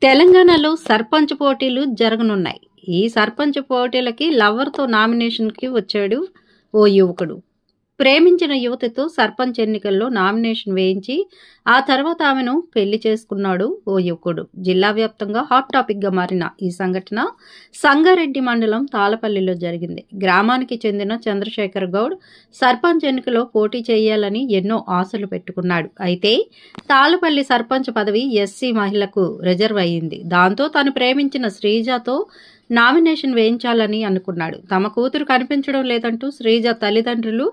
తెలంగాణలో సర్పంచ్ పోటీలు జరగనున్నాయి. ఈ సర్పంచ్ పోటీలకి లవర్తో నామినేషన్కి వచ్చాడు ఓ యువకుడు. ప్రేమించిన యువతితో సర్పంచ్ ఎన్నికల్లో నామినేషన్ వేయించి ఆ తర్వాత ఆమెను పెళ్లి చేసుకున్నాడు ఓ యువకుడు. జిల్లా వ్యాప్తంగా హాట్ టాపిక్ గా మారిన ఈ సంఘటన సంగారెడ్డి మండలం తాళపల్లిలో జరిగింది. గ్రామానికి చెందిన చంద్రశేఖర్ గౌడ్ సర్పంచ్ ఎన్నికలో పోటీ చేయాలని ఎన్నో ఆశలు పెట్టుకున్నాడు. అయితే తాళపల్లి సర్పంచ్ పదవి ఎస్సీ మహిళకు రిజర్వ్ అయ్యింది. దాంతో తను ప్రేమించిన శ్రీజతో నామినేషన్ వేయించాలని అనుకున్నాడు. తమ కూతురు కనిపించడం లేదంటూ శ్రీజ తల్లిదండ్రులు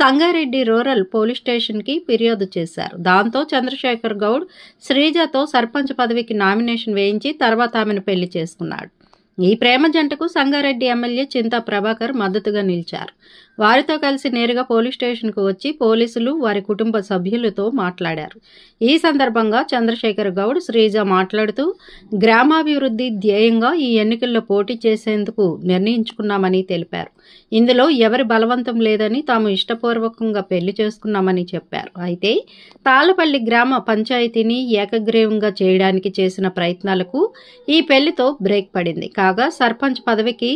సంగారెడ్డి రూరల్ పోలీస్ స్టేషన్ కి ఫిర్యాదు చేశారు. దాంతో చంద్రశేఖర్ గౌడ్ శ్రీజతో సర్పంచ్ పదవికి నామినేషన్ వేయించి తర్వాత ఆమెను పెళ్లి చేసుకున్నాడు. ఈ ప్రేమ జంటకు సంగారెడ్డి ఎమ్మెల్యే చింతా ప్రభాకర్ మద్దతుగా నిలిచారు. వారితో కలిసి నేరుగా పోలీస్ స్టేషన్కు వచ్చి పోలీసులు వారి కుటుంబ సభ్యులతో మాట్లాడారు. ఈ సందర్భంగా చంద్రశేఖర్ గౌడ్ శ్రీజ మాట్లాడుతూ గ్రామాభివృద్ధి ధ్యేయంగా ఈ ఎన్నికల్లో పోటీ చేసేందుకు నిర్ణయించుకున్నామని తెలిపారు. ఇందులో ఎవరి బలవంతం లేదని తాము ఇష్టపూర్వకంగా పెళ్లి చేసుకున్నామని చెప్పారు. అయితే తాళపల్లి గ్రామ పంచాయతీని ఏకగ్రీవంగా చేయడానికి చేసిన ప్రయత్నాలకు ఈ పెళ్లితో బ్రేక్ పడింది. కాగా సర్పంచ్ పదవికి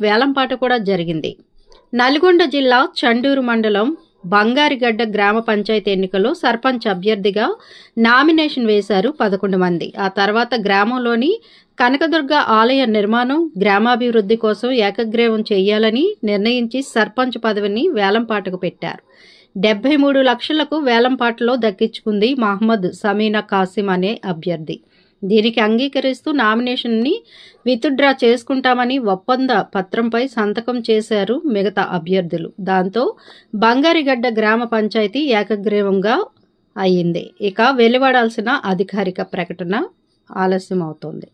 వేలంపాట కూడా జరిగింది. నల్గొండ జిల్లా చండూరు మండలం బంగారిగడ్డ గ్రామ పంచాయతీ ఎన్నికల్లో సర్పంచ్ అభ్యర్థిగా నామినేషన్ వేశారు 11 మంది. ఆ తర్వాత గ్రామంలోని కనకదుర్గ ఆలయ నిర్మాణం, గ్రామాభివృద్ధి కోసం ఏకగ్రీవం చేయాలని నిర్ణయించి సర్పంచ్ పదవిని వేలంపాటకు పెట్టారు. 73 లక్షలకు వేలంపాటలో దక్కించుకుంది మహమ్మద్ సమీనా కాసిం అనే అభ్యర్థి. దీనికి అంగీకరిస్తూ నామినేషన్ ని విత్డ్రా చేసుకుంటామని ఒప్పంద పత్రంపై సంతకం చేశారు మిగతా అభ్యర్థులు. దాంతో బంగారిగడ్డ గ్రామ పంచాయతీ ఏకగ్రీవంగా అయ్యింది. ఇక వెలువడాల్సిన అధికారిక ప్రకటన ఆలస్యం అవుతోంది.